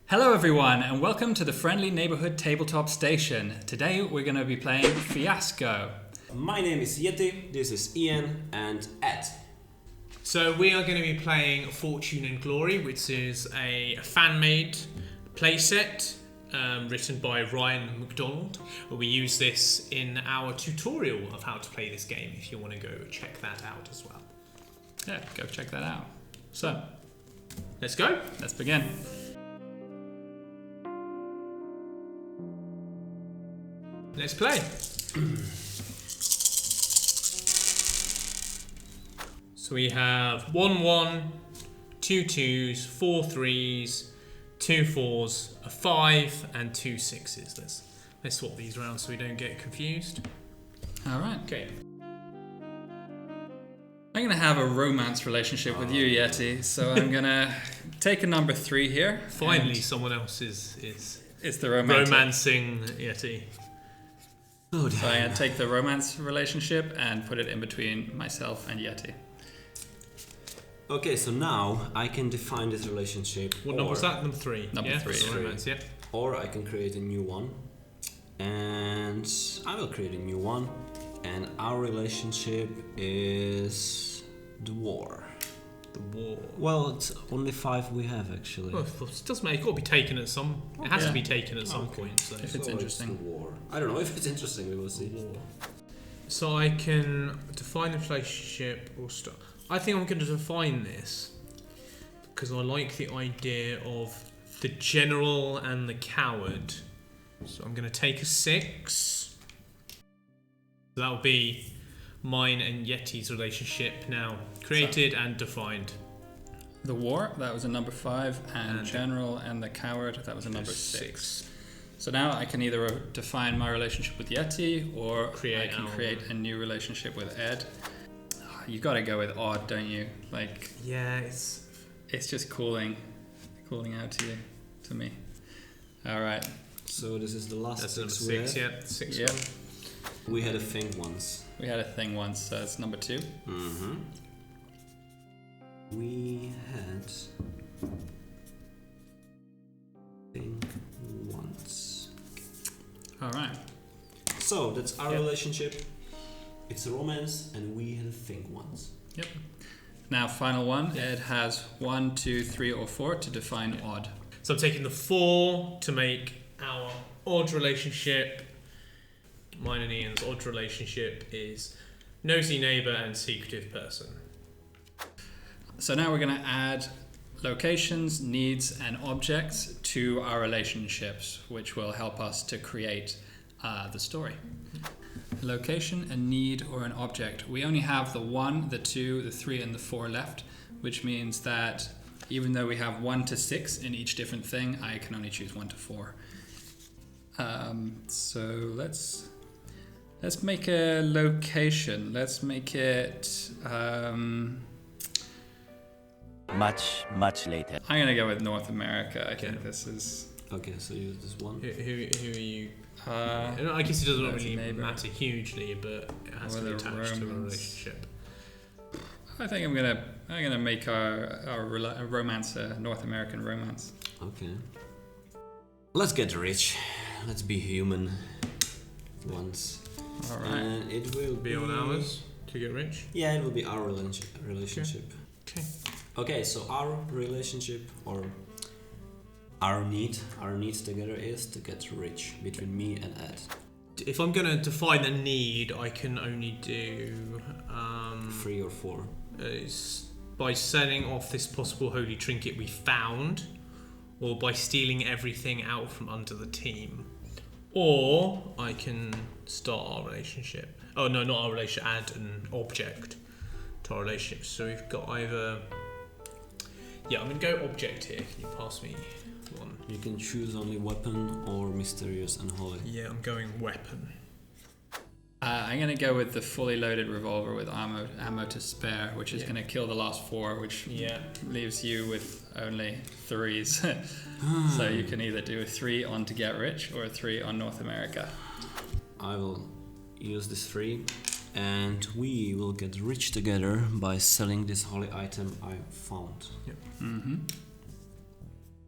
Hello everyone and welcome to the friendly Neighborhood Tabletop Station. Today we're going to be playing Fiasco. My name is Yeti, this is Ian and Ed. So we are going to be playing Fortune and Glory, which is a fan-made playset written by Ryan McDonald. We use this in our tutorial of how to play this game if you want to go check that out as well. Yeah, go check that out. So, Let's go. let's begin. Let's play. So we have 1-1, 2 2s, 4 3s, 2 4s, a 5 and 2 6s. Let's swap these around so we don't get confused. All right. Okay. I'm going to have a romance relationship with you, Yeti. So I'm going to take a number 3 here. Finally, someone else is It's the romantic. romancing Yeti. Oh, So I'm going to take the romance relationship and put it in between myself and Yeti. Okay, so now I can define this relationship. What number was that? Number 3. Number yeah? 3. For the romance, yeah. Or I can create a new one. And I will create a new one. And our relationship is the war. The war. Well, it's only 5 we have actually. Well, it doesn't matter. It's got to be taken at some. It has to be taken at some point. So. If it's So interesting. the war. I don't know if it's interesting, we will see. War. So I can define the relationship or stuff. I think I'm going to define this because I like the idea of the general and the coward. So I'm going to take a 6. So that will be mine and Yeti's relationship now created and defined. The war, that was a number 5. And And general and the coward, that was a number 6. So now I can either define my relationship with Yeti or I can create a new relationship with Ed. You got to go with odd, don't you? Like, Yeah, it's just calling out to me. All right. So this is the last that's number 6 we 6. had. Yeah, 6 Yep. one. We had a thing once. We had a thing once, so it's number 2. Mm-hmm. We had thing once. All right. So that's our Yep. relationship. It's a romance, and we had a thing once. Yep. Now, final one. Ed has 1, 2, 3, or 4 to define odd. So I'm taking the 4 to make our odd relationship. Mine and Ian's odd relationship is nosy neighbour and secretive person. So now we're going to add locations, needs, and objects to our relationships, which will help us to create the story. Location, a need, or an object. We only have the 1, the 2, the 3, and the 4 left, which means that even though we have 1 to 6 in each different thing, I can only choose 1 to 4. So let's make a location. Let's make it. Much later. I'm gonna go with North America. I think this is. Okay, so you use this one. Who are you? Uh, I guess it doesn't nosy really neighbour. matter hugely, but it has to be Or the attached to a romance. relationship. I think I'm gonna make our romance a North American romance. Okay. Let's get rich. Let's be human. Once. All right. And it will Be on ours to get rich. Yeah, it will be our relationship. Okay. Okay, so our relationship or our need together is to get rich between me and Ed. If I'm going to define the need, I can only do 3 or 4. is by selling off this possible holy trinket we found, or by stealing everything out from under the team. Or I can start our relationship. Oh no, not our relationship, add an object to our relationship. So we've got either... Yeah, I'm going to go object here. Can you pass me one? You can choose only weapon or mysterious and holy. Yeah, I'm going weapon. I'm gonna go with the fully loaded revolver with ammo to spare, which is gonna kill the last 4, which leaves you with only 3s. So you can either do a 3 on to get rich or a 3 on North America. I will use this 3 and we will get rich together by selling this holy item I found. Yep. Mm-hmm.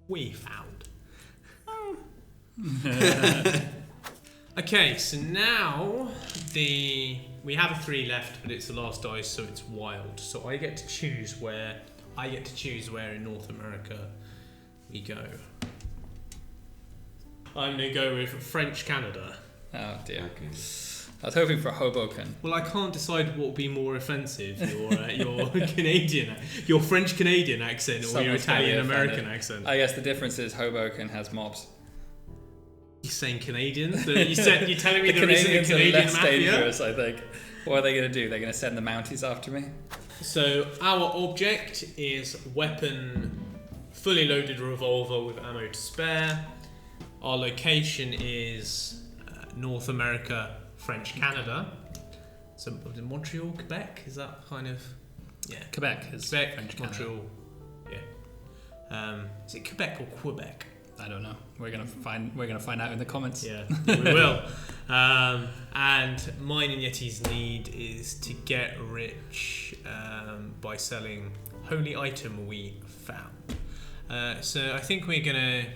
We found. Okay, so now we have a 3 left, but it's the last dice, so it's wild. So I get to choose where in North America we go. I'm gonna go with French Canada. Oh dear. Okay. I was hoping for Hoboken. Well, I can't decide what would be more offensive: your your French Canadian accent, or your Someone's gonna be Italian American offended. accent. I guess the difference is Hoboken has mobs. You're saying Canadian? You're telling me The there isn't a Canadians are Canadian less mafia? dangerous, I think. What are they going to do? They're going to send the Mounties after me? So our object is weapon, fully loaded revolver with ammo to spare. Our location is North America, French Canada. So Montreal, Quebec, is that kind of... Yeah. Quebec is Quebec, French Canada. Montreal. Yeah. Is it Quebec or Quebec? I don't know. We're gonna find out in the comments. Yeah, we will. And mine and Yeti's need is to get rich by selling holy item we found. So I think we're gonna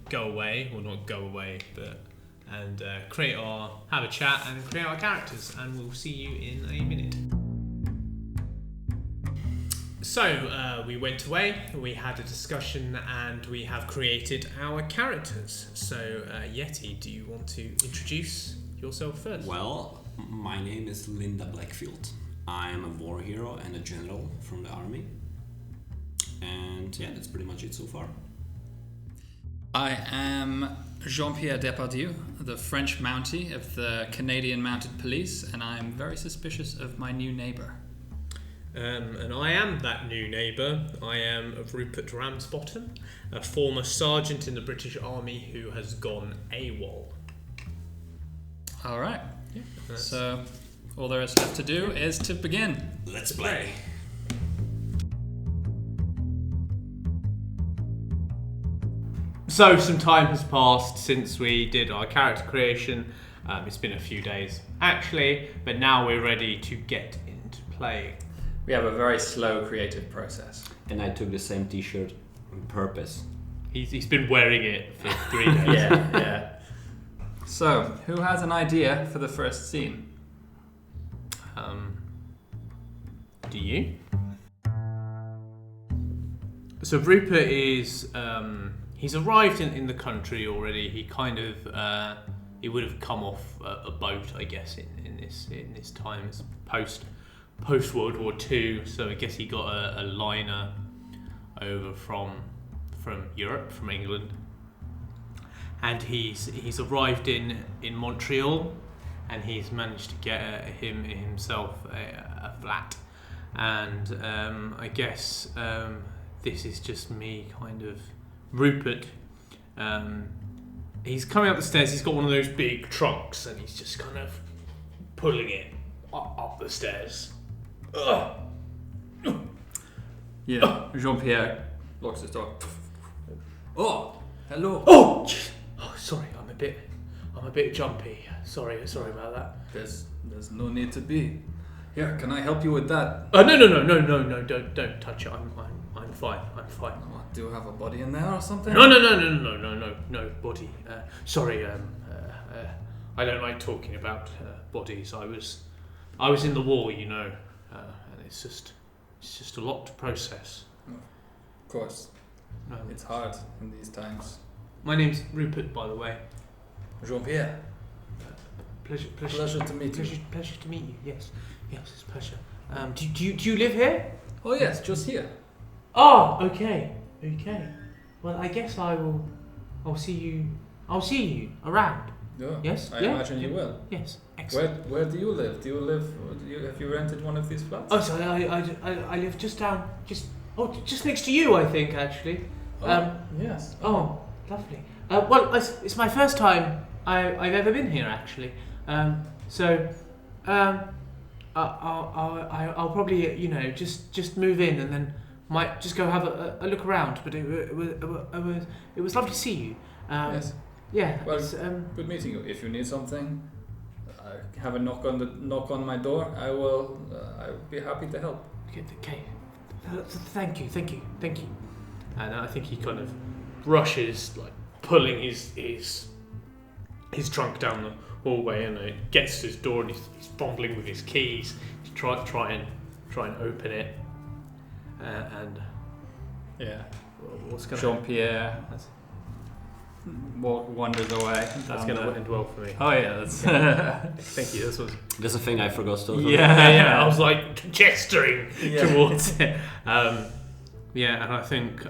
go away, or not go away, but have a chat and create our characters, and we'll see you in a minute. So we went away, we had a discussion, and we have created our characters. So Yeti, do you want to introduce yourself first? Well, my name is Linda Blackfield. I am a war hero and a general from the army. And yeah, that's pretty much it so far. I am Jean-Pierre Depardieu, the French Mountie of the Canadian Mounted Police, and I am very suspicious of my new neighbour. And I am that new neighbour. I am Rupert Ramsbottom, a former sergeant in the British Army who has gone AWOL. All right. Yeah, So all there is left to do is to begin. Let's play. So some time has passed since we did our character creation. It's been a few days, actually, but now we're ready to get into play. We have a very slow creative process. And I took the same t-shirt on purpose. He's been wearing it for 3 days. Yeah. So, who has an idea for the first scene? Do you? So Rupert is he's arrived in the country already. He kind of he would have come off a boat, I guess, in this time. It's post World War II, so I guess he got a liner over from Europe, from England, and he's arrived in Montreal, and he's managed to get himself a flat, and I guess this is just me, kind of Rupert. He's coming up the stairs. He's got one of those big trunks, and he's just kind of pulling it up the stairs. Yeah. Jean-Pierre locks his door. Oh, hello. Oh, sorry, I'm a bit jumpy. Sorry about that. There's no need to be. Here, can I help you with that? No, don't touch it. I'm fine. What, do you have a body in there or something? No, body. Sorry, I don't like talking about bodies. I was in the war, you know, and it's just a lot to process. Of course. It's hard in these times. My name's Rupert, by the way. Jean-Pierre. Pleasure to meet you. Pleasure to meet you. Yes, it's a pleasure. Do you live here? Oh yes, just here. Oh, okay. Well, I guess I'll see you around. Yeah. Yes. I imagine you will. Yes. Excellent. Where do you live? Have you rented one of these flats? Oh, so I live just next to you, I think, actually. Yes. Oh, lovely. Well, it's my first time I've ever been here, actually. I'll probably, just move in and then might just go have a look around. But it was lovely to see you. Yes. Yeah. Well, good meeting you. If you need something, have a knock on my door. I'll be happy to help. Okay. Thank you. And I think he kind of rushes, like pulling his his trunk down the hallway, and it gets to his door, and he's fumbling with his keys. He's try and open it, and Yeah. what's going Jean-Pierre wanders away. That's going to end well for me. Oh yeah, that's Thank you. This was That's a thing I forgot to yeah. I was like gesturing towards it. Yeah, and I think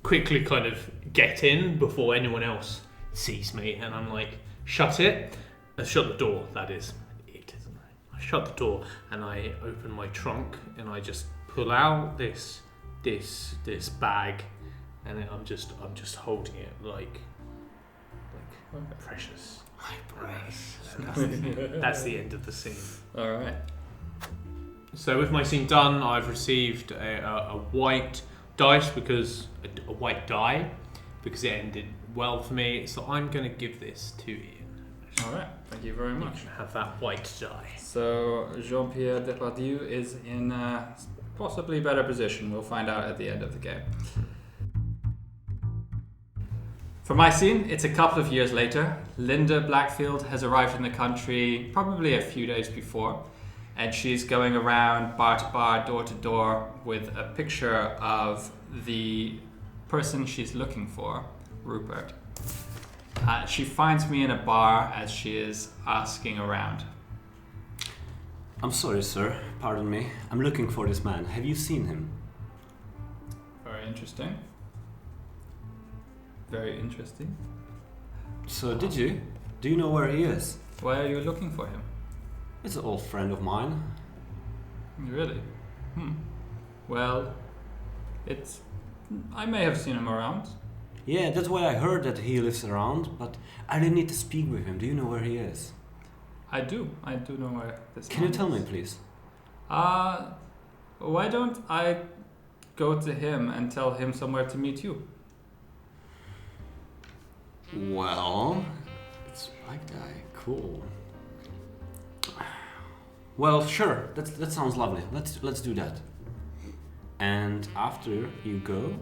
quickly kind of get in before anyone else sees me, and I'm like, shut it, shut the door. That is it, isn't it? I shut the door and I open my trunk and I just pull out this bag, and I'm just holding it like precious. That's the end of the scene. all right. So with my scene done, I've received a white dice because a white die because it ended well for me. So I'm going to give this to Ian. All right. Thank you very much. You can have that white die. So Jean-Pierre Depardieu is in a possibly better position. We'll find out at the end of the game. For my scene, it's a couple of years later. Linda Blackfield has arrived in the country probably a few days before, and she's going around bar to bar, door to door with a picture of the person she's looking for, Rupert. She finds me in a bar as she is asking around. I'm sorry, sir. Pardon me. I'm looking for this man. Have you seen him? Very interesting. Very interesting. So, did you? Do you know where he is? Why are you looking for him? It's an old friend of mine. Really? Well, I may have seen him around. Yeah, that's why I heard that he lives around, but I didn't need to speak with him. Do you know where he is? I do know where this Can you man tell me, is. please? Why don't I go to him and tell him somewhere to meet you? Well, it's Black Guy. Cool. Well, sure. That sounds lovely. Let's do that. And after you go,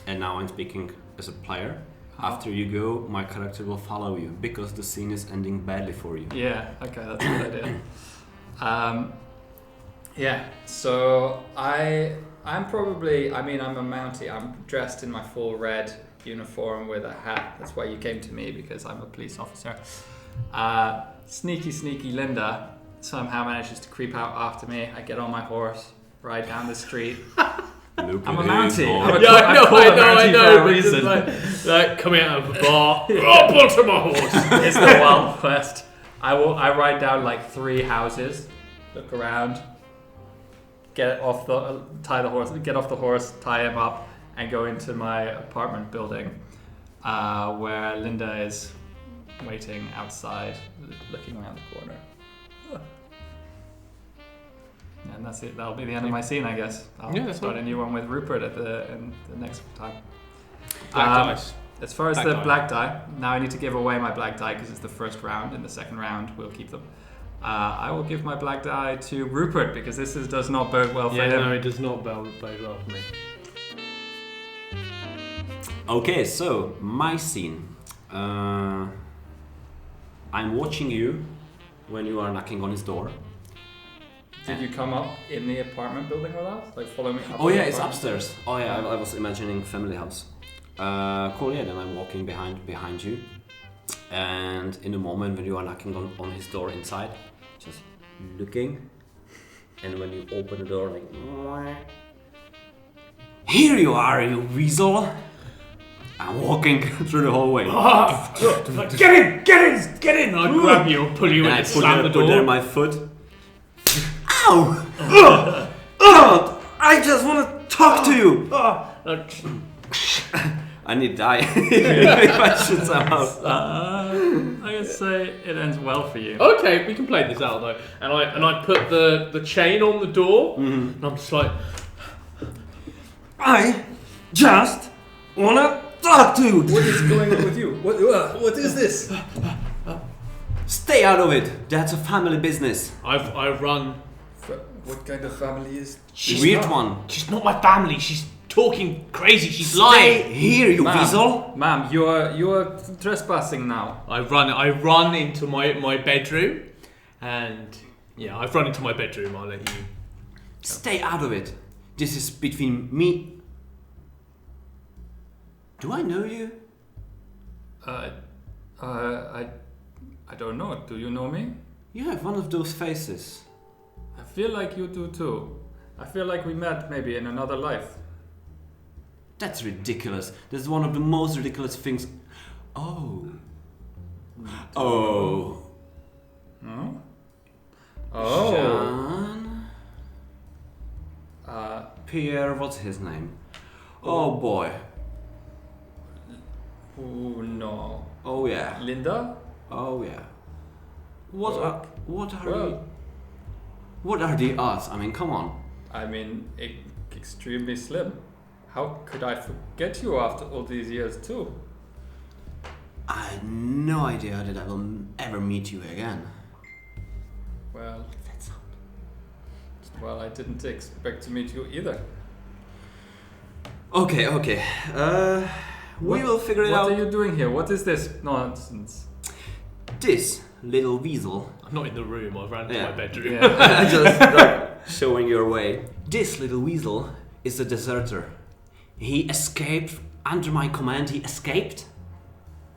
and now I'm speaking as a player. After you go, my character will follow you because the scene is ending badly for you. Yeah. Okay, that's a good idea. Yeah. So I'm probably. I mean, I'm a Mountie. I'm dressed in my full red uniform with a hat. That's why you came to me, because I'm a police officer. Sneaky Linda somehow manages to creep out after me. I get on my horse, ride down the street. Look I'm a at his Mountie. horse. I know. But it's like coming out of a bar. Oh, pull to my horse. It's the Wild West. I ride down like 3 houses, look around, get off the horse, tie him up, and go into my apartment building, where Linda is waiting outside, looking around the corner. And that's it. That'll be the end of my scene, I guess. I'll start a new one with Rupert in the next time. Black dice. As far as Black the die. black die, now I need to give away my black die because it's the first round. In the second round, we'll keep them. I will give my black die to Rupert because this does not bode well for him. No, it does not bode well for me. Okay, so my scene. I'm watching you when you are knocking on his door. Did you come up in the apartment building with us? Like follow me up? Oh yeah, it's upstairs. Oh yeah, I was imagining family house. Cool, yeah, then I'm walking behind you. And in the moment when you are knocking on his door inside, just looking. And when you open the door, like... Here you are, you weasel! I'm walking through the hallway. Get in! I grab you, pull you in, and slam the door. Put there my foot. Ow! God! I just want to talk to you! I need to die. If I should somehow. I guess say it ends well for you. Okay, we can play this out though. And I put the chain on the door, and I'm just like... I just want to talk to you! What is going on with you? What is this? Stay out of it! That's a family business. I run. What kind of family is? Weird one. She's not my family. She's talking crazy. She's lying. Stay here, you weasel! Ma'am, you're trespassing now. I run into my bedroom, and yeah, I've run into my bedroom. I'll let you. Stay out of it. This is between me. Do I know you? I don't know. Do you know me? You have one of those faces. I feel like you do too. I feel like we met maybe in another life. That's ridiculous. That's one of the most ridiculous things. Oh. Oh. No? Oh. Jean? Pierre, what's his name? Oh boy. Oh no. Oh yeah. Linda? Oh yeah. What are the odds? I mean, come on. I mean, extremely slim. How could I forget you after all these years too? I had no idea that I will ever meet you again. Well, I didn't expect to meet you either. Okay. We will figure it out. What are you doing here? What is this nonsense? This little weasel. I'm not in the room. I ran to my bedroom. Yeah. Just showing your way. This little weasel is a deserter. He escaped under my command. He escaped.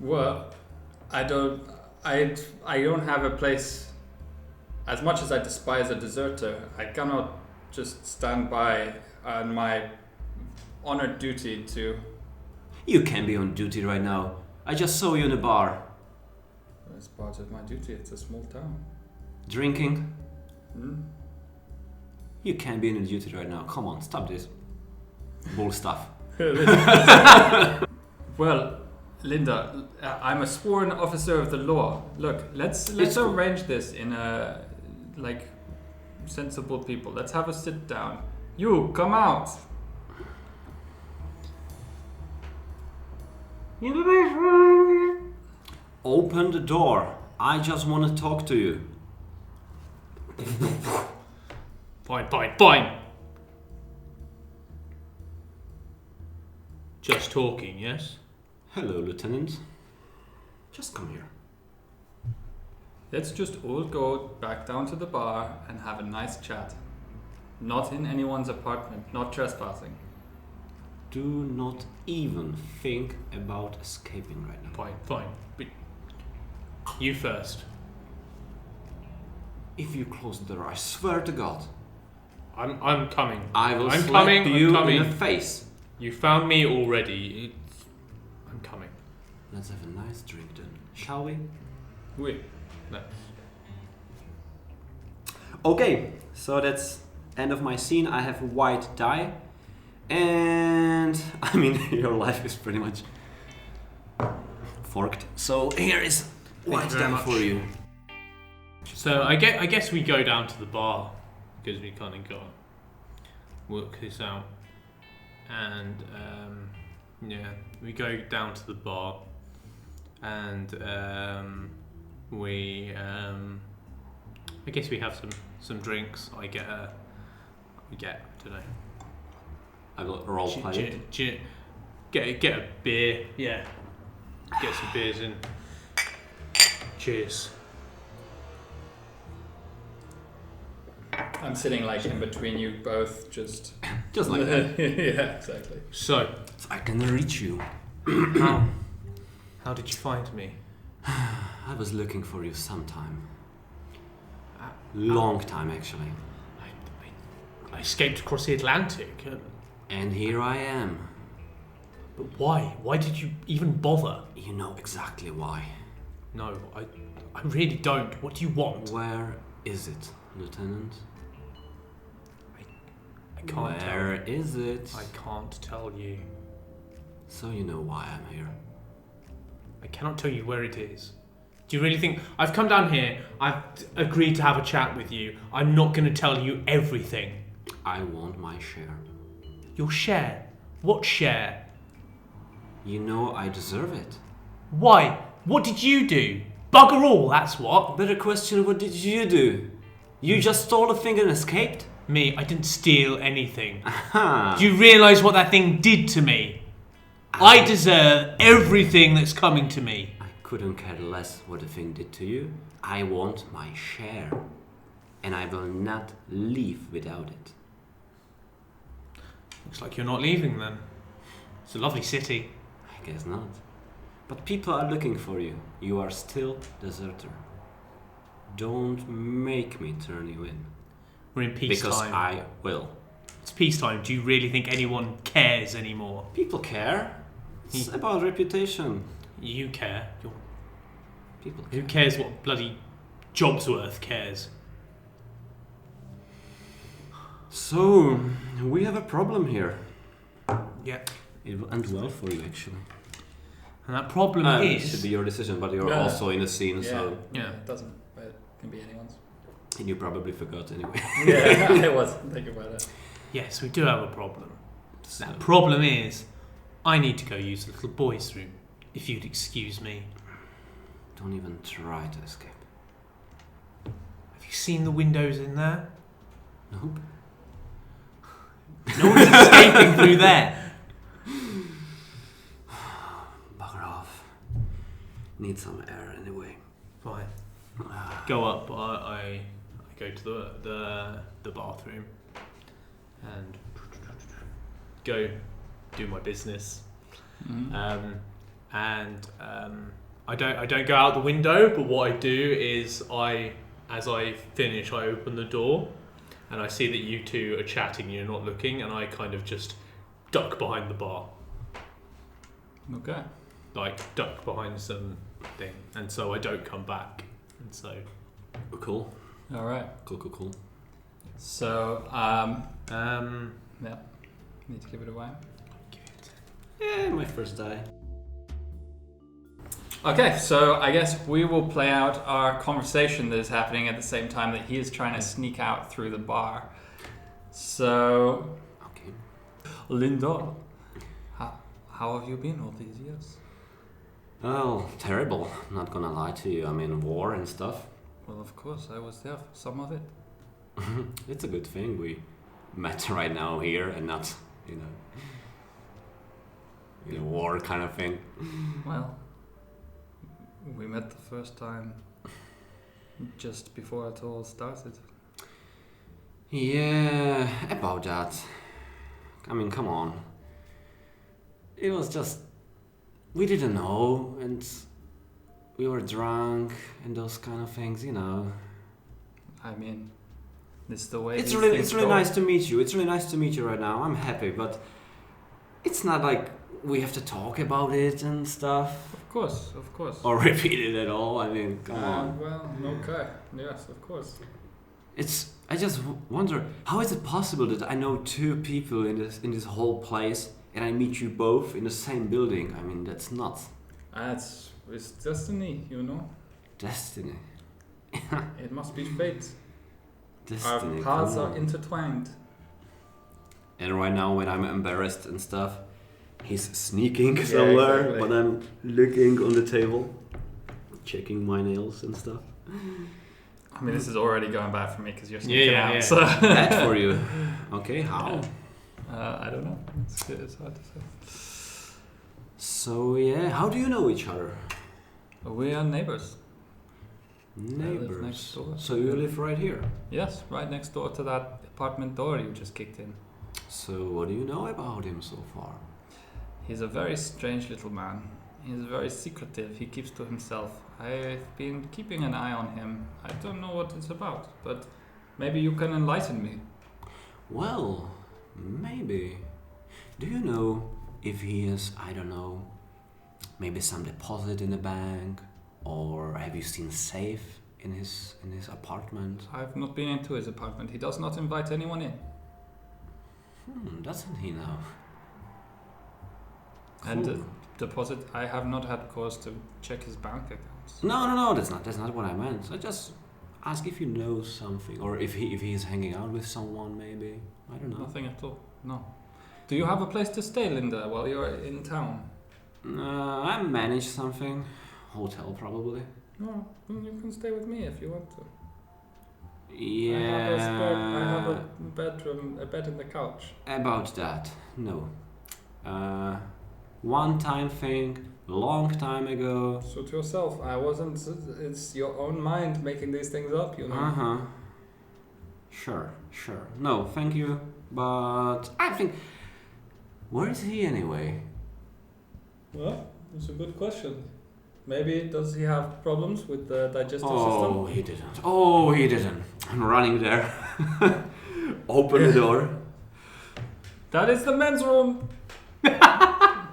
Well, I don't have a place. As much as I despise a deserter, I cannot just stand by on my honored duty to. You can be on duty right now. I just saw you in a bar. It's part of my duty. It's a small town. Drinking. Hmm? You can't be in a duty right now. Come on, stop this bull stuff. Well, Linda, I'm a sworn officer of the law. Look, let's arrange this in a sensible people. Let's have a sit down. You come out. Open the door. I just want to talk to you. Fine. Just talking, yes? Hello, Lieutenant. Just come here. Let's just all go back down to the bar and have a nice chat. Not in anyone's apartment, not trespassing. Do not even think about escaping right now. Fine. But you first. If you close the door, I swear to God, I'm coming. I will I'm slap coming. you I'm coming. in the face. You found me already. I'm coming. Let's have a nice drink then, shall we? Oui. No. Okay, so that's end of my scene. I have a white die. And I mean, your life is pretty much forked. So here is white very die much. for you. So I guess we go down to the bar because we kind of got to work this out, and we go down to the bar, and I guess we have some drinks. I don't know. I will role play it. Get a beer. Yeah. Get some beers in. Cheers. I'm sitting in between you both, just like that. yeah, exactly. So I can reach you. how did you find me? I was looking for you sometime. Long time, actually. I escaped across the Atlantic. And here I am. But why? Why did you even bother? You know exactly why. No, I really don't. What do you want? Where is it, Lieutenant? I can't tell you. Where is it? I can't tell you. So you know why I'm here. I cannot tell you where it is. Do you really think I've come down here? I've agreed to have a chat with you. I'm not going to tell you everything. I want my share. Your share? What share? You know I deserve it. Why? What did you do? Bugger all, that's what. Better question, what did you do? You just stole a thing and escaped? Me, I didn't steal anything. Aha. Do you realise what that thing did to me? I deserve everything that's coming to me. I couldn't care less what the thing did to you. I want my share. And I will not leave without it. Looks like you're not leaving then. It's a lovely city. I guess not. But people are looking for you. You are still deserter. Don't make me turn you in. We're in peacetime. Because I will. It's peacetime. Do you really think anyone cares anymore? People care. It's about reputation. You care. People care. Who cares what bloody Jobsworth cares? So, we have a problem here. Yeah. It will end well for you, actually. And that problem It should is... be your decision, but you're Yeah. also in the scene, Yeah. so... Yeah. It doesn't. But it can be anyone's. And you probably forgot anyway. Yeah, I wasn't thinking about it. Yes, we do have a problem. So, That problem is, I need to go use the little boy's room. If you'd excuse me. don't even try to escape. Have you seen the windows in there? Nope. No one's escaping through there. Bugger off. Need some air anyway. Fine. Go up. I go to the bathroom and go do my business. Mm-hmm. I don't go out the window, but what I do is as I finish, I open the door and I see that you two are chatting, you're not looking, and I kind of just duck behind the bar. Okay. Like duck behind some thing, and so I don't come back. And so Cool. All right. Cool. So, yeah. Need to give it away. Yeah, my first die. Okay, so I guess we will play out our conversation that is happening at the same time that he is trying to sneak out through the bar. So, Okay. Linda, how have you been all these years? Oh, terrible. Not gonna lie to you. I mean, war and stuff. Well, of course, I was there for some of it. It's a good thing we met right now here and not, in a war kind of thing. Well, we met the first time just before it all started. Yeah, about that. I mean, come on. It was just... We didn't know, and we were drunk, and those kind of things, I mean, this is the way It's these really things really go. nice to meet you. It's really nice to meet you right now. I'm happy, but it's not like we have to talk about it and stuff. Of course. Or repeat it at all. I mean, come on. Well, okay. Yes, of course. I just wonder, how is it possible that I know two people in this whole place and I meet you both in the same building? I mean, that's nuts. It's destiny, Destiny. It must be fate. Destiny. Our paths come are on. intertwined. And right now, when I'm embarrassed and stuff, he's sneaking somewhere, exactly. but I'm looking on the table, checking my nails and stuff. I mean, this is already going bad for me because you're sneaking out. yeah. So. Bad for you. Okay, how? I don't know. It's hard to say. So yeah, how do you know each other? We are neighbors. Neighbors. next door. So you live right here. Yes, right next door to that apartment door you just kicked in. So what do you know about him so far? He's a very strange little man. He's very secretive. He keeps to himself. I've been keeping an eye on him. I don't know what it's about, but maybe you can enlighten me. Well, maybe. Do you know if he has, I don't know, maybe some deposit in the bank, or have you seen safe in his apartment? I've not been into his apartment. He does not invite anyone in. Doesn't he now? And Cool. deposit, I have not had cause to check his bank accounts. No, that's not what I meant. I just ask if you know something, or if he is hanging out with someone, maybe. I don't know. Nothing at all. No. Do you have a place to stay, Linda, while you're in town? I manage something. Hotel, probably. No, you can stay with me if you want to. Yeah. I have a bedroom, a bed in the couch. About that, no. One-time thing, long time ago. Suit yourself. I wasn't. It's your own mind making these things up, you know. Uh-huh. Sure. No, thank you. But I think... Where is he anyway? Well, that's a good question. Maybe does he have problems with the digestive Oh, system? he didn't. I'm running there. Open the door. That is the men's room. I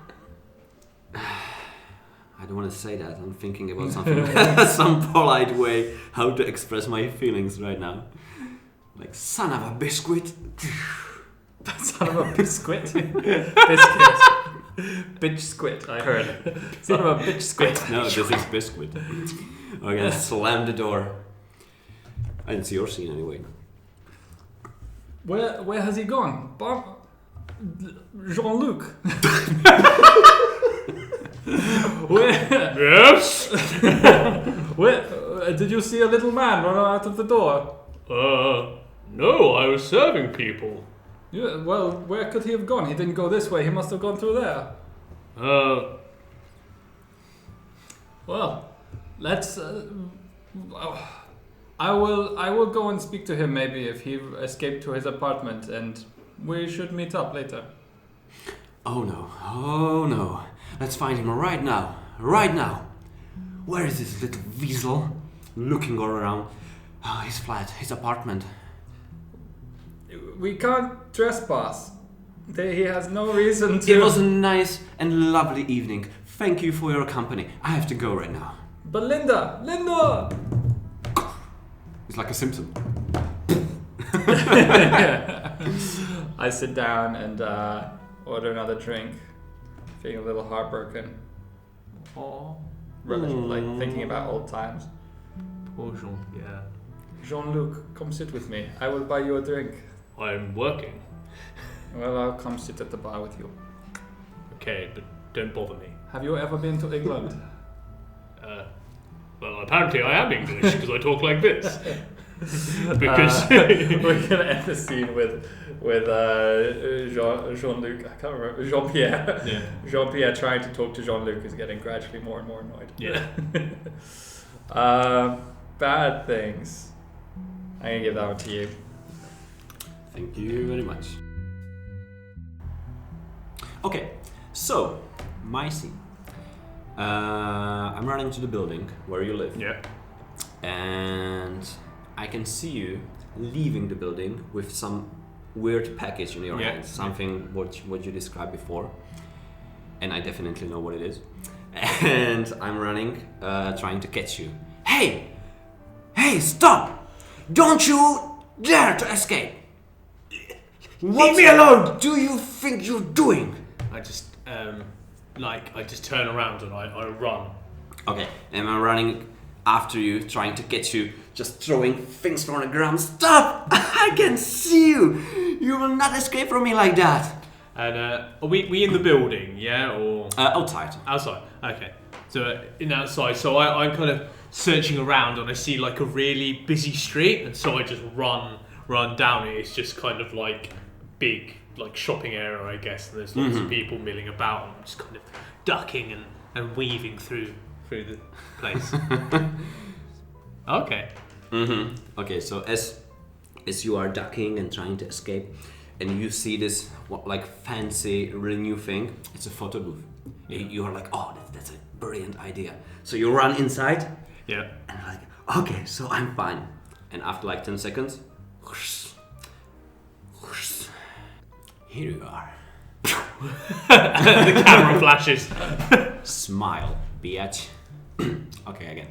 don't want to say that. I'm thinking about something, some polite way how to express my feelings right now. Like, son of a biscuit. Son of a biscuit. Biscuit. Bitch squid, I heard. Son of a bitch squid. No, this is biscuit. Okay, slam the door. I didn't see your scene anyway. Where has he gone? Jean-Luc. Yes? Where did you see a little man run out of the door? No, I was serving people. Yeah, well, where could he have gone? He didn't go this way. He must have gone through there. Well, let's. I will go and speak to him maybe if he escaped to his apartment, and we should meet up later. Oh no. Let's find him right now. Where is this little weasel? Looking all around. Oh, his flat, his apartment. We can't trespass. He has no reason to. It was a nice and lovely evening. Thank you for your company. I have to go right now. But Linda! It's like a Simpson. I sit down and order another drink, feeling a little heartbroken. Oh, Like thinking about old times. poor Jean. Yeah. Jean-Luc, come sit with me. I will buy you a drink. I'm working. Well, I'll come sit at the bar with you. Okay, but don't bother me. Have you ever been to England? Well, apparently I am English because I talk like this. Because we're gonna end the scene with Jean-Luc. I can't remember. Jean-Pierre. Yeah. Jean-Pierre trying to talk to Jean-Luc is getting gradually more and more annoyed. Yeah. Bad things. I'm gonna give that one to you. Thank you very much. Okay, so my scene. I'm running to the building where you live. Yeah. And I can see you leaving the building with some weird package in your hands. Something what you described before. And I definitely know what it is. And I'm running, trying to catch you. Hey, stop! Don't you dare to escape! Leave me alone! Do you think you're doing? I just I just turn around and I run. Okay, and I'm running after you, trying to catch you, just throwing things from the ground. Stop! I can see you! You will not escape from me like that! And are we in the building, yeah, or Outside. outside? Okay, so in outside. So I'm kind of searching around and I see like a really busy street, and so I just run down it. It's just kind of like big like shopping area, I guess, and there's lots of people milling about, and I'm just kind of ducking and weaving through the place. Okay. Okay, so as you are ducking and trying to escape, and you see this like fancy, really new thing, it's a photo booth. You are like, oh, that's a brilliant idea. So you run inside, Yeah. and you're like, okay, so I'm fine. And after like 10 seconds, whoosh, whoosh, here you are. The camera flashes. Smile, bitch. Okay, again.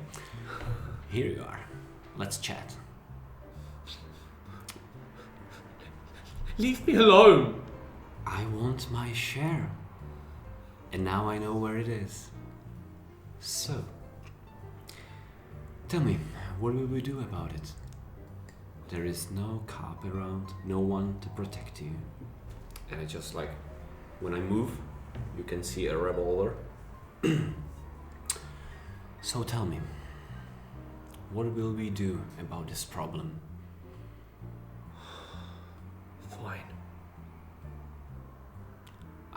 Here you are. Let's chat. Leave me alone. I want my share. And now I know where it is. So, tell me, what will we do about it? There is no cop around, no one to protect you. And I just like, when I move, you can see a revolver. So tell me, what will we do about this problem?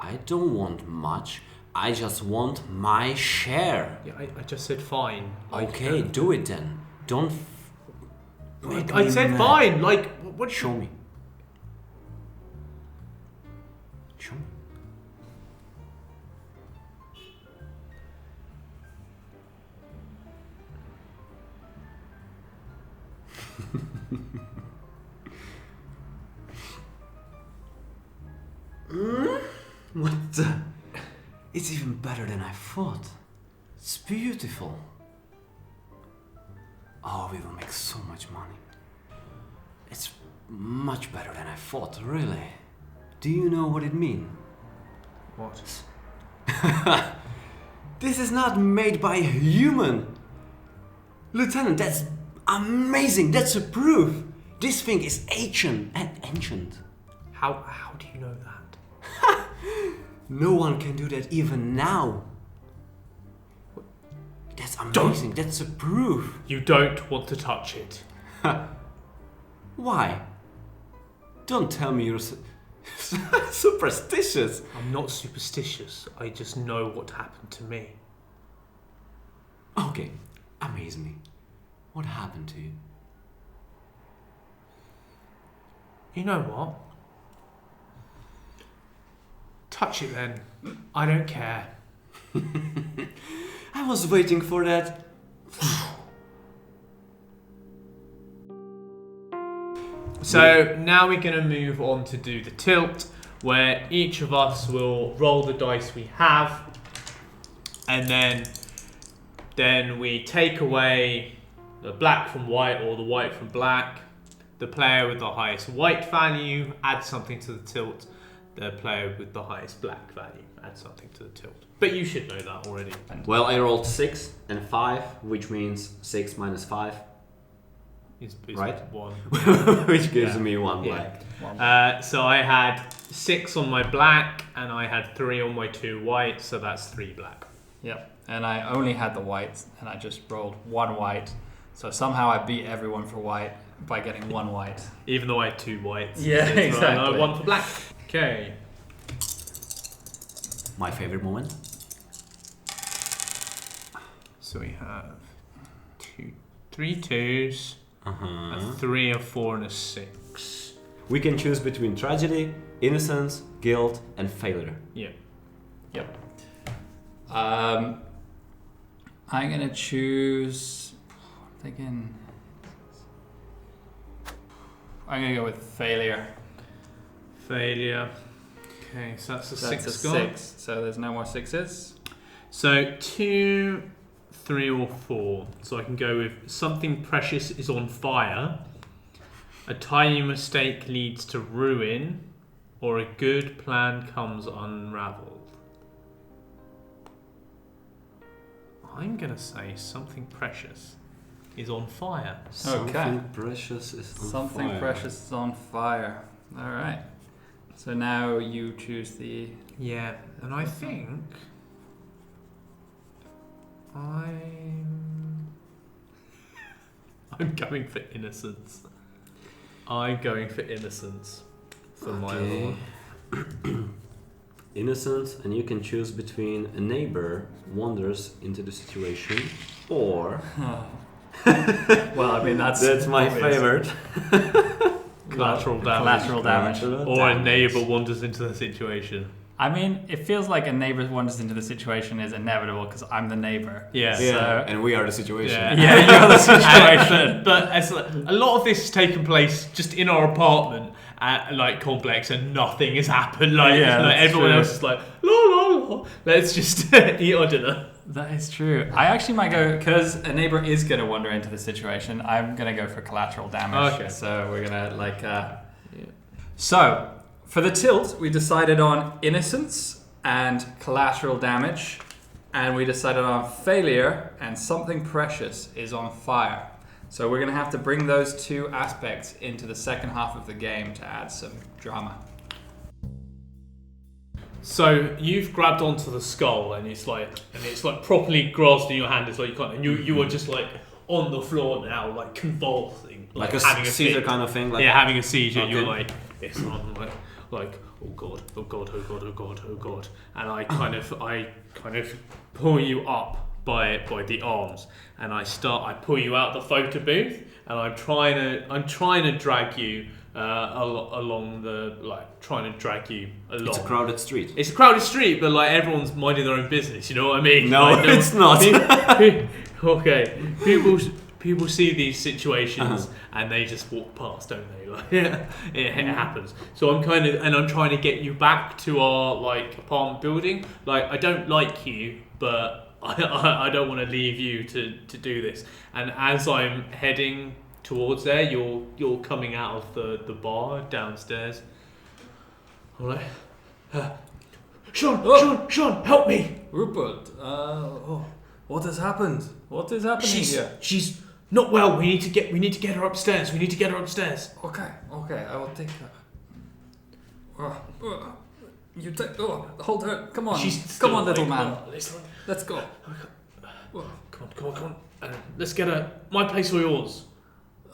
I don't want much. I just want my share. Yeah, I just said fine. Okay, do it then. Don't. I said mad. fine. Like, what? Show me. Show me. What the? It's even better than I thought. It's beautiful. Oh, we will make so much money. It's much better than I thought, really. Do you know what it means? What? This is not made by a human. Lieutenant, that's amazing. That's a proof. This thing is ancient. How do you know that? No one can do that even now. That's amazing. That's a proof. You don't want to touch it. Why? Don't tell me you're superstitious. I'm not superstitious. I just know what happened to me. Okay, amaze me. What happened to you? You know what? Touch it then. I don't care. I was waiting for that. So now we're going to move on to do the tilt, where each of us will roll the dice we have, and then we take away the black from white or the white from black. The player with the highest white value adds something to the tilt. The player with the highest black value adds something to the tilt. But you should know that already. Well, I rolled 6 and 5, which means 6 minus 5. Is Right. 1. Which gives Yeah. me 1 Yeah. black. So I had 6 on my black, and I had 3 on my 2 white, so that's 3 black. Yep. And I only had the white, and I just rolled 1 white. So somehow I beat everyone for white by getting 1 white. Even though I had 2 whites. Yeah, So exactly. 1 for black. Okay. My favorite moment. So we have 3 2s, a 3, a 4, and a 6. We can choose between tragedy, innocence, guilt, and failure. Yeah. Yep. I'm gonna choose. I'm gonna go with failure. Failure. Okay, so that's a That's 6 a gone. 6. So there's no more 6s. So 2, 3, or 4. So I can go with something precious is on fire, a tiny mistake leads to ruin, or a good plan comes unraveled. I'm gonna say something precious is on fire. Something precious is on Something fire. precious is on fire. All right. So now you choose the. Yeah, and I think I'm going for innocence. I'm going for innocence for my other one. Innocence, and you can choose between a neighbor wanders into the situation, or Well, I mean that's my obvious. favorite. Collateral damage. Collateral damage. Or a neighbour wanders into the situation. I mean, it feels like a neighbor wanders into the situation is inevitable because I'm the neighbor. Yeah. So, and we are the situation. yeah, you're the situation. But as, a lot of this has taken place just in our apartment at like complex, and nothing has happened. Like, Yeah, like that's everyone true. else is like, la la la. Let's just eat our dinner. That is true. I actually might go because a neighbor is going to wander into the situation. I'm going to go for collateral damage. Okay. So we're going to So for the tilt, we decided on innocence and collateral damage, and we decided on failure and something precious is on fire. So we're going to have to bring those two aspects into the second half of the game to add some drama. So you've grabbed onto the skull, and it's like properly grasped in your hand. It's like you can't, and you are just like on the floor now, like convulsing, Like a having seizure fit. kind of thing. Like, Yeah, having a seizure. Okay. You're like, yes, I'm like, oh god, oh god, oh god, oh god, oh god, and I kind of pull you up by the arms, and I pull you out the photo booth, and I'm trying to drag you along trying to drag you along. It's a crowded street. It's a crowded street, but like everyone's minding their own business. You know what I mean? No, like, it's not. Okay, people see these situations and they just walk past, don't they? Like, it happens. So I'm trying to get you back to our like apartment building. Like I don't like you, but I don't want to leave you to do this. And as I'm heading towards there, you're coming out of the bar downstairs. All right. Sean, help me! Rupert, what has happened? What is happening here? She's not well. We need to get her upstairs. Okay, I will take her. You take. Hold her. Come on. Come on, little man. Let's go. Come on. Let's get her. My place or yours?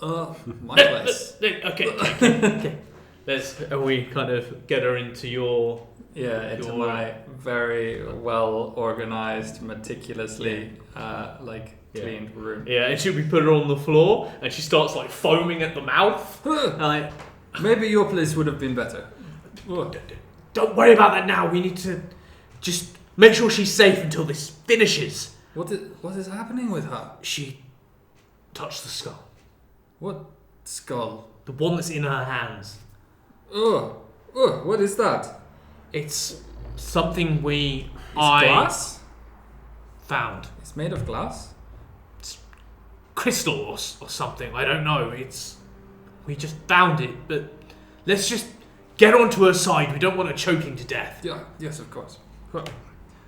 My place. Okay. We kind of get her into your. Yeah, into my very well organized, meticulously cleaned room. Yeah, and we put her on the floor, and she starts like foaming at the mouth. Maybe your place would have been better. Don't worry about that now. We need to just make sure she's safe until this finishes. What is happening with her? She touched the skull. What skull? The one that's in her hands. What is that? It's something glass? Found. It's made of glass? It's crystal or something. I don't know. We just found it, but let's just get onto her side. We don't want her choking to death. Yeah. Yes, of course.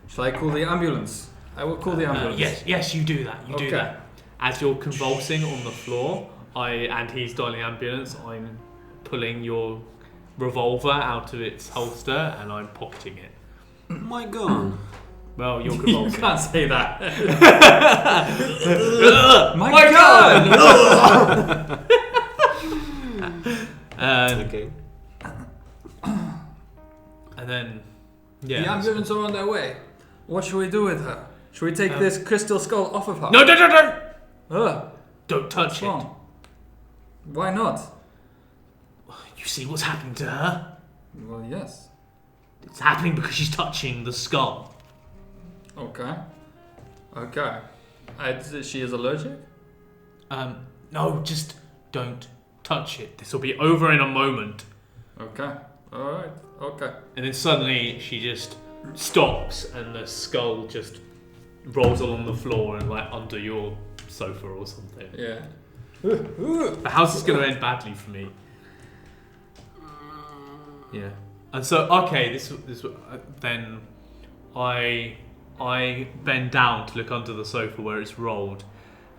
Shall I call the ambulance? I will call the ambulance. Yes, you do that. You do that. As you're convulsing on the floor, and he's dialing ambulance, I'm pulling your revolver out of its holster and I'm pocketing it. My gun. Well, you're convulsing. You can't say that. My gun! Okay. And then, the ambulance are on their way. What should we do with her? Should we take this crystal skull off of her? No! Don't touch it. Wrong. Why not? You see what's happening to her? Well, yes. It's happening because she's touching the skull. Okay. She is allergic? No, just don't touch it. This will be over in a moment. Okay. Alright. Okay. And then suddenly she just stops and the skull just rolls along the floor and like under your sofa or something. Yeah. The house is going to end badly for me. Yeah. And so, okay, then I bend down to look under the sofa where it's rolled,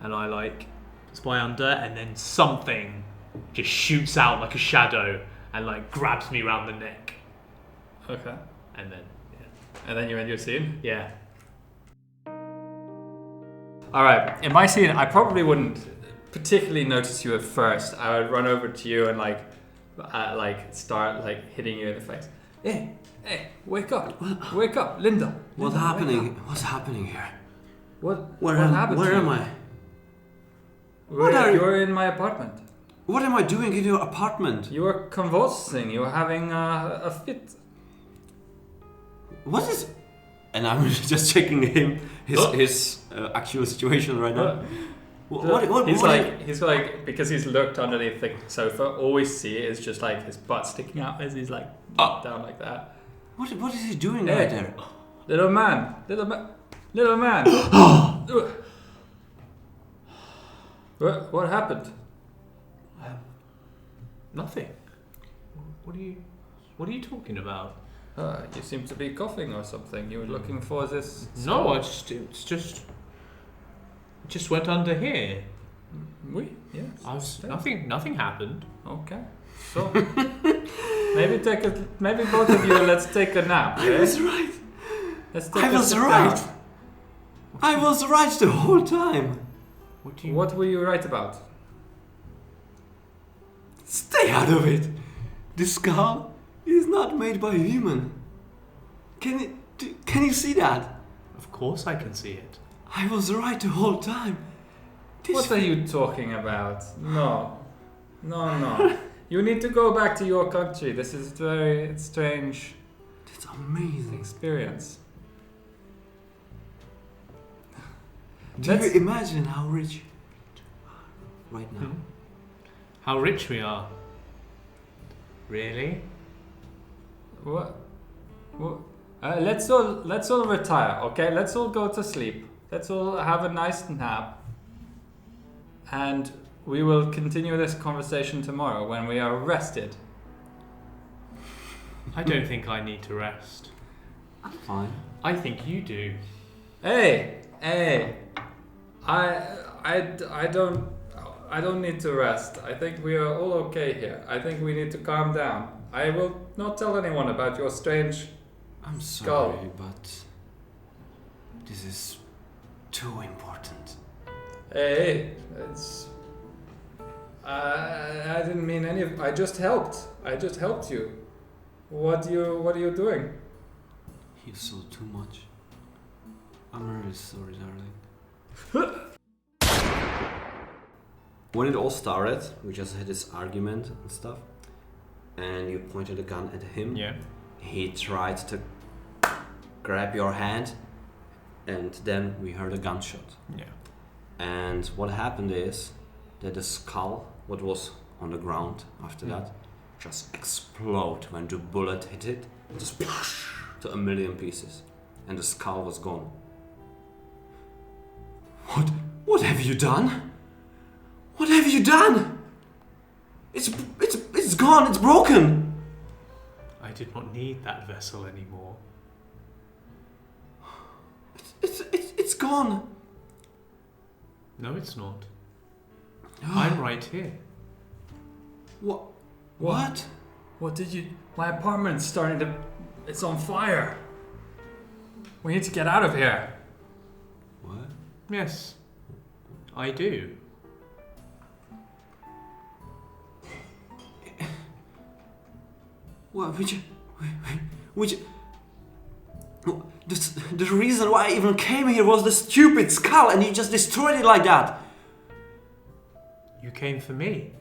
and I like spy under, and then something just shoots out like a shadow and like grabs me around the neck. Okay. And then, And then you end your scene? Yeah. Alright, in my scene, I probably wouldn't particularly notice you at first. I would run over to you and start hitting you in the face. Hey, wake up, Linda. What's happening? What's happening here? What happened? Where to am you? I? You're in my apartment. What am I doing in your apartment? You were convulsing. You were having a fit. What is? And I'm just checking his actual situation right now. He's like because he's looked underneath the sofa. All we see is just like his butt sticking out as he's like down like that. What is he doing right there? Little man. What happened? Nothing. What are you talking about? You seem to be coughing or something. You were looking for this. No, it's just went under here. Yes. Nothing happened. Okay. So maybe both of you let's take a nap. Okay? I was right. I was right the whole time. What were you right about? Stay out of it. The skull is is not made by a human. Can you see that? Of course I can see it. I was right the whole time. What are you talking about? No. You need to go back to your country. This is very strange. That's amazing. Experience. Do you imagine how rich you are right now? How rich we are. Really? What? Let's all retire, okay? Let's all go to sleep. Let's all have a nice nap. And we will continue this conversation tomorrow when we are rested. I don't think I need to rest. I'm fine. I think you do. Hey! I don't need to rest. I think we are all okay here. I think we need to calm down. I will not tell anyone about your strange I'm skull. sorry, but this is too important. Hey, it's. I didn't mean any of. I just helped. You. What are you doing? You saw too much. I'm really sorry, darling. When it all started, we just had this argument and stuff, and you pointed a gun at him. Yeah. He tried to grab your hand, and then we heard a gunshot. Yeah. And what happened is that the skull, what was on the ground after that, just exploded when the bullet hit it, just to 1,000,000 pieces, and the skull was gone. What have you done? What have you done? It's gone. It's broken. I did not need that vessel anymore. It's gone. No, it's not. I'm right here. What? What did you? My apartment's starting to. It's on fire. We need to get out of here. What? Yes, I do. What? The reason why I even came here was the stupid skull, and you just destroyed it like that. You came for me.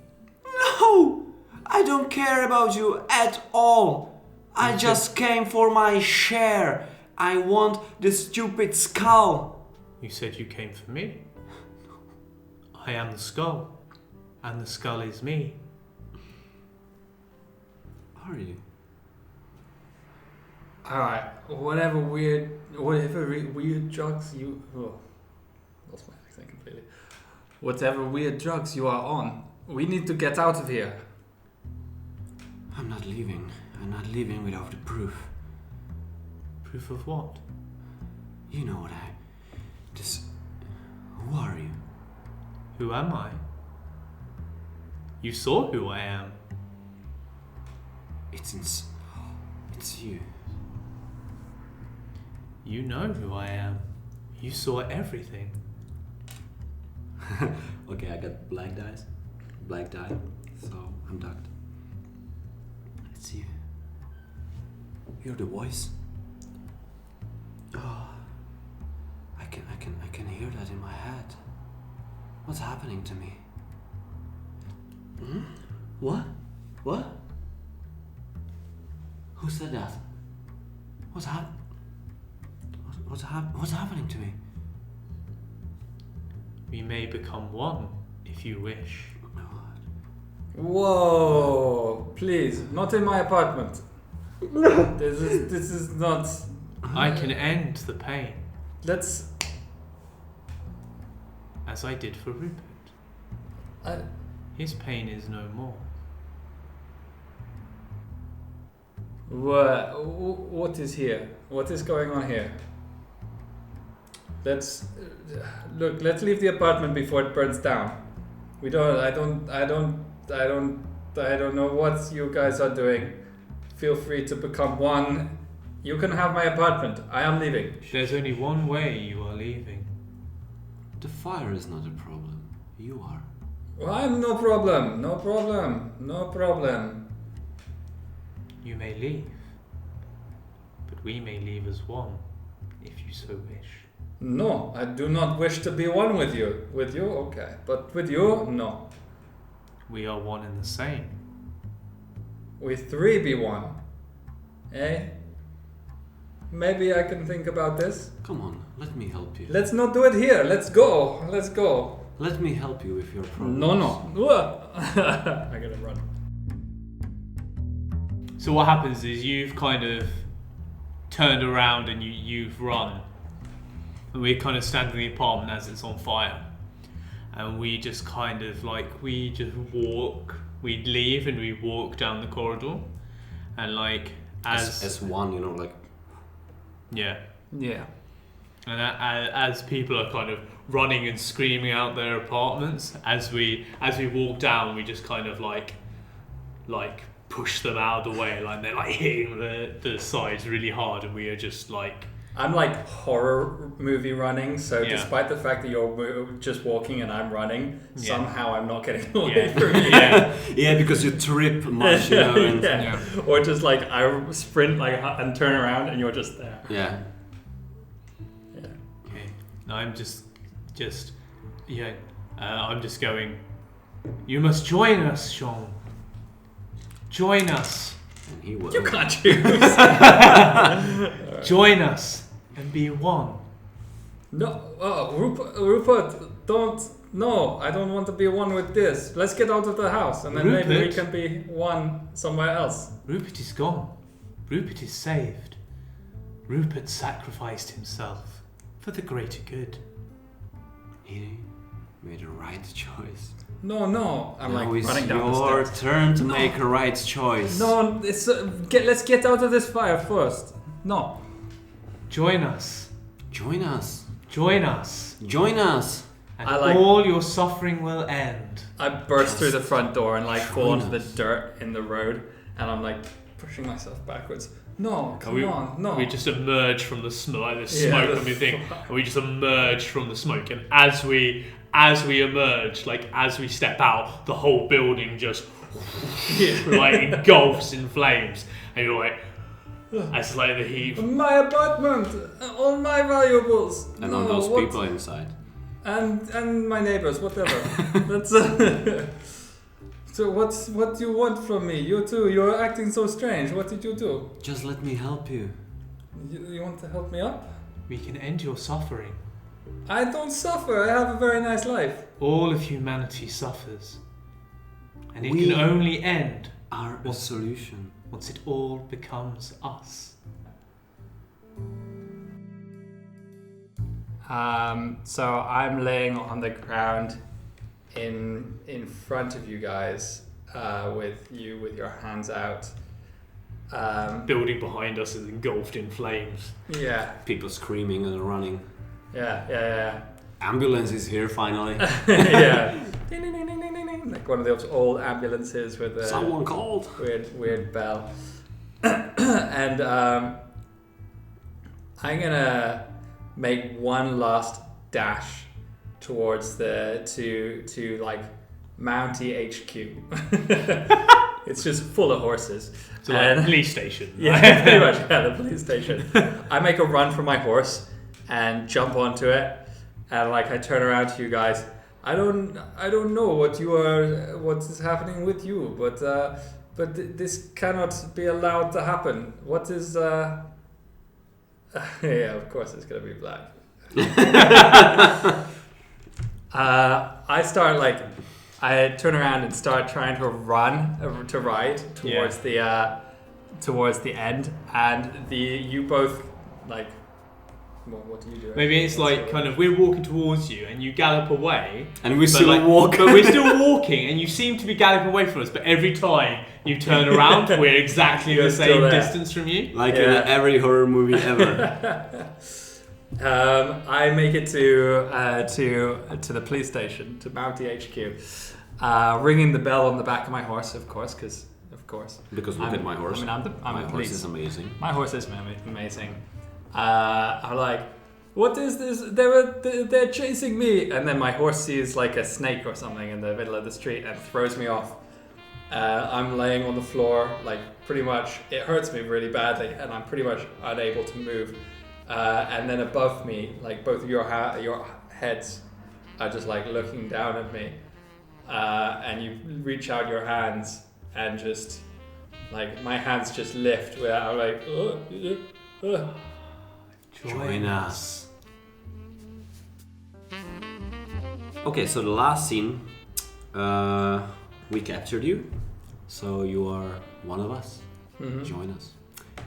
No, I don't care about you at all. I just came for my share. I want the stupid skull. You said you came for me. I am the skull, and the skull is me. Are you? Alright, whatever weird drugs you... Oh, lost my accent completely. Whatever weird drugs you are on, we need to get out of here. I'm not leaving. I'm not leaving without the proof. Proof of what? You know what Who are you? Who am I? You saw who I am. It's you. You know who I am. You saw everything. Okay, I got black die, so I'm ducked. It's you. You're the voice. Oh, I can hear that in my head. What's happening to me? What? Who said that? What's happening to me? We may become one if you wish. Whoa! Please, not in my apartment. This is not... I can end the pain. Let's... As I did for Rupert. His pain is no more. What is here? What is going on here? Let's leave the apartment before it burns down. I don't know what you guys are doing. Feel free to become one. You can have my apartment. I am leaving. There's only one way you are leaving. The fire is not a problem. You are. Well, I'm no problem. You may leave, but we may leave as one, if you so wish. No, I do not wish to be one with you. With you, okay. But with you, no. We are one and the same. We three be one. Eh? Maybe I can think about this. Come on, let me help you. Let's not do it here. Let's go. Let's go. Let me help you with your problems. No. I gotta run. So what happens is you've kind of turned around and you've run. And we kind of stand in the apartment as it's on fire. And we just kind of we just walk. We leave and we walk down the corridor. And as one, Yeah. Yeah. And as people are kind of running and screaming out their apartments, as we walk down, we just kind of push them out of the way, like they're hitting the sides really hard, and we are just I'm horror movie running, so despite the fact that you're just walking and I'm running, somehow I'm not getting away from you. Yeah, because you trip much, and Or just I sprint and turn around and you're just there. Yeah. Okay. No, I'm I'm just going. You must join us, Sean. Join us. And he will. You can't choose. Join us and be one. No, Rupert, don't. No, I don't want to be one with this. Let's get out of the house and then maybe we can be one somewhere else. Rupert is gone. Rupert is saved. Rupert sacrificed himself for the greater good. He made a right choice. No. I'm now it's running down the your stairs. turn to make a right choice. No, it's let's get out of this fire first. No. Join us. Join us. Join us. Join us. And all your suffering will end. I burst through the front door and fall into the dirt in the road, and I'm pushing myself backwards. No, come on, no. We just emerge from the smoke, the smoke and everything, and we just emerge from the smoke. And as we emerge, as we step out, the whole building just engulfs in flames, and you're as the heat. My apartment, all my valuables, and all those people inside. And my neighbors, whatever. That's so what do you want from me? You too, you're acting so strange. What did you do? Just let me help you. You want to help me up? We can end your suffering. I don't suffer. I have a very nice life. All of humanity suffers. And it can only end are a solution. Once it all becomes us. So I'm laying on the ground in front of you guys, with your hands out. Building behind us is engulfed in flames. Yeah. People screaming and running. Yeah. Ambulance is here finally. Yeah. Ding, ding, ding, ding, ding, ding. Like one of those old ambulances with a someone called. Weird bell. And I'm gonna make one last dash towards to Mountie HQ. It's just full of horses. So like police station. Yeah, pretty much. Yeah, the police station. I make a run for my horse and jump onto it, and I turn around to you guys. I don't know what is happening with you, but this cannot be allowed to happen. What is yeah, of course it's gonna be black. I turn around and start trying to ride towards towards the end, and you both what do you do? Maybe it's we're walking towards you and you gallop away, and we're still walking. But we're still walking, and you seem to be galloping away from us. But every time you turn around, we're exactly the same distance from you. In every horror movie ever. I make it to the police station, to Mountie HQ, ringing the bell on the back of my horse, of course. Because look at my horse. I'm my the horse police. is amazing. My horse is amazing. I'm like, what is this? They're chasing me, and then my horse sees a snake or something in the middle of the street and throws me off. I'm laying on the floor, like pretty much. It hurts me really badly, and I'm pretty much unable to move. And then above me, like both of your heads are just like looking down at me, and you reach out your hands, and just like my hands just lift without like. Join us. Okay, so the last scene, we captured you, so you are one of us. Mm-hmm. Join us,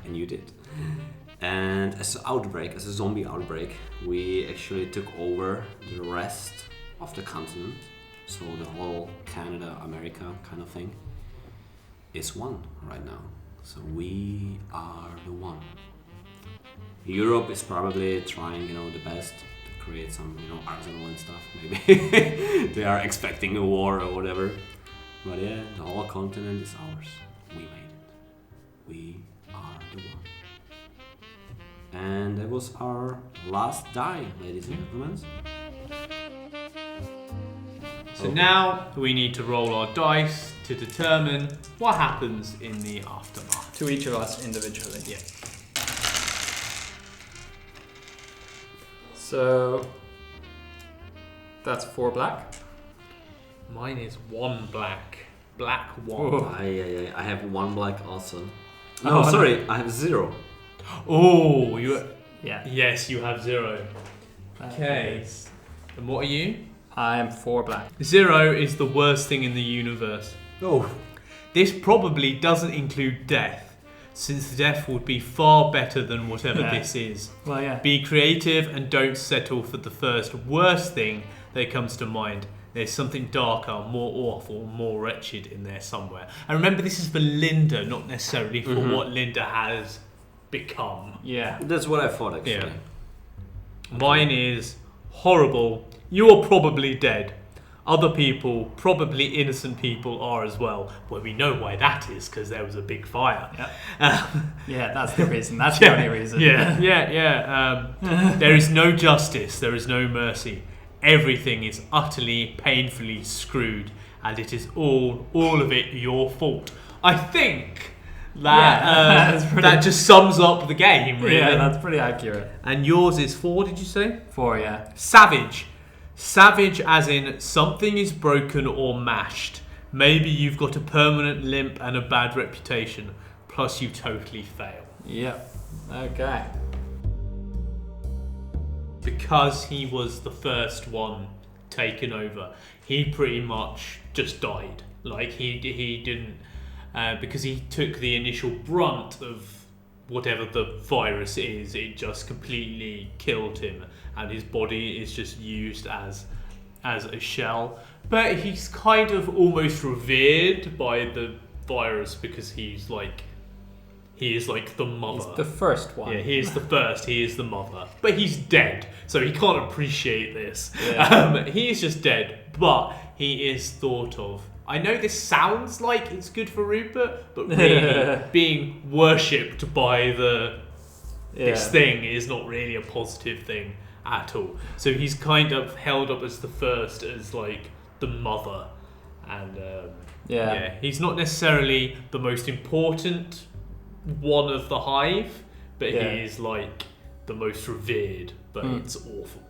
and you did. And as a zombie outbreak, we actually took over the rest of the continent. So the whole Canada, America kind of thing is one right now. So we are the one. Europe is probably trying, the best to create some, arsenal and stuff. Maybe they are expecting a war or whatever. But yeah, the whole continent is ours. We made it. We are the one. And that was our last die, ladies and gentlemen. So now we need to roll our dice to determine what happens in the aftermath. To each of us individually. Yeah. So that's 4 black. Mine is 1 black. Black 1. Ooh. I have 1 black also. No, sorry, I have 0. Oh, you. Yeah. Yes, you have 0. Okay. And what are you? I am 4 black. 0 is the worst thing in the universe. Oh. This probably doesn't include death, since death would be far better than whatever this is. Well, yeah. Be creative and don't settle for the first worst thing that comes to mind. There's something darker, more awful, more wretched in there somewhere. And remember, this is for Linda, not necessarily for what Linda has become. Yeah. That's what I thought, actually. Yeah. Mine is horrible. You're probably dead. Other people, probably innocent people, are as well. Well, we know why that is, because there was a big fire. Yeah. Yeah, that's the reason. That's the only reason. Yeah. There is no justice. There is no mercy. Everything is utterly, painfully screwed, and it is all of it your fault. I think that that just sums up the game, really. Yeah, that's pretty accurate. And yours is 4, did you say? 4, yeah. Savage. Savage as in something is broken or mashed. Maybe you've got a permanent limp and a bad reputation. Plus you totally fail. Yep. Okay. Because he was the first one taken over, he pretty much just died. Like he didn't, because he took the initial brunt of whatever the virus is. It just completely killed him, and his body is just used as a shell. But he's kind of almost revered by the virus because he is like the mother. He's the first one. Yeah, he is the first. He is the mother. But he's dead, so he can't appreciate this. Yeah. He is just dead, but he is thought of. I know this sounds like it's good for Rupert, but really being worshipped by this thing is not really a positive thing at all. So he's kind of held up as the first, as like the mother. And he's not necessarily the most important one of the hive, but he is like the most revered, but it's awful.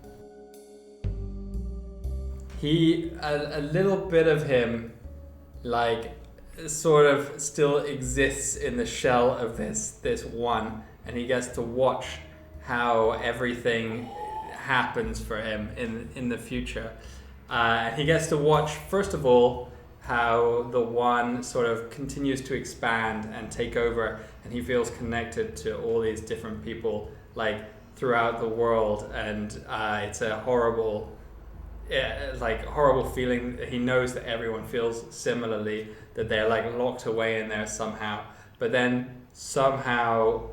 A little bit of him, like, sort of still exists in the shell of this one, and he gets to watch how everything happens for him in the future. He gets to watch, first of all, how the one sort of continues to expand and take over, and he feels connected to all these different people, like, throughout the world, and it's a horrible feeling. He knows that everyone feels similarly, that they're like locked away in there somehow. But then somehow,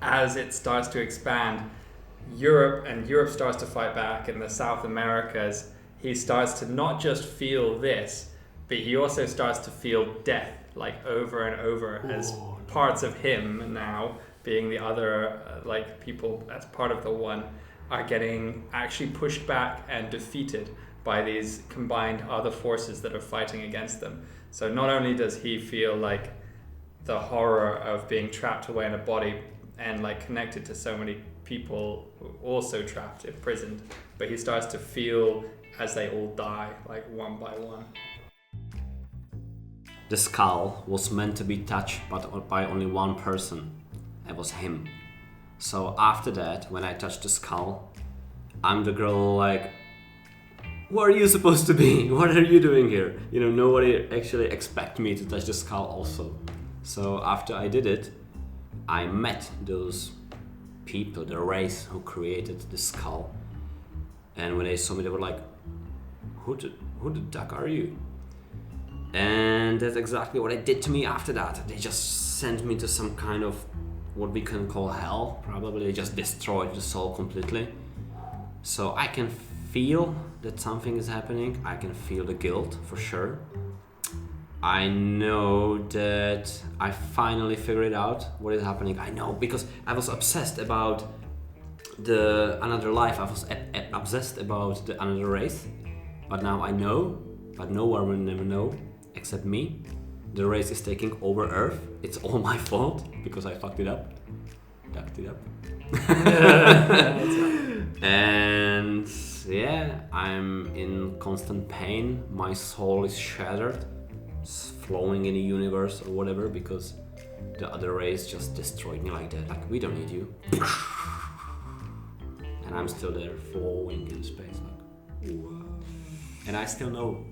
as it starts to expand, Europe starts to fight back, and the South Americas, he starts to not just feel this, but he also starts to feel death, like over and over, as parts of him now, being the other people as part of the one, are getting actually pushed back and defeated by these combined other forces that are fighting against them. So not only does he feel like the horror of being trapped away in a body and like connected to so many people also trapped, imprisoned, but he starts to feel as they all die, like one by one. The skull was meant to be touched but by only one person. It was him. So after that, when I touched the skull, I'm the girl like, where are you supposed to be? What are you doing here? You know, nobody actually expect me to touch the skull also. So after I did it, I met those people, the race who created the skull. And when they saw me, they were like, who the duck are you? And that's exactly what they did to me after that. They just sent me to some kind of what we can call hell. Probably they just destroyed the soul completely. So I can feel that something is happening. I can feel the guilt for sure. I know that I finally figured out what is happening. I know because I was obsessed about the another life. I was obsessed about the another race. But now I know, but no one will never know except me. The race is taking over Earth. It's all my fault because I fucked it up. Ducked it up. And yeah, I'm in constant pain. My soul is shattered. It's flowing in the universe or whatever because the other race just destroyed me like that. Like, we don't need you. And I'm still there flowing in space. Like, whoa. And I still know.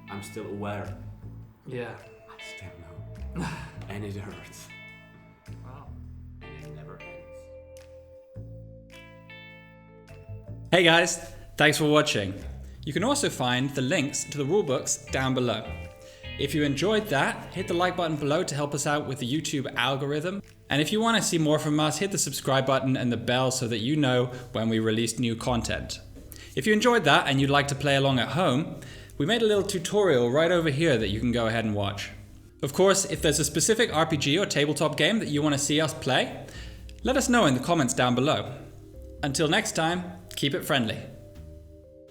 I'm still aware. Yeah. I still know. And it hurts. Wow. And it never ends. Hey guys, thanks for watching. You can also find the links to the rulebooks down below. If you enjoyed that, hit the like button below to help us out with the YouTube algorithm. And if you want to see more from us, hit the subscribe button and the bell so that you know when we release new content. If you enjoyed that and you'd like to play along at home, we made a little tutorial right over here that you can go ahead and watch. Of course, if there's a specific RPG or tabletop game that you want to see us play, let us know in the comments down below. Until next time, keep it friendly.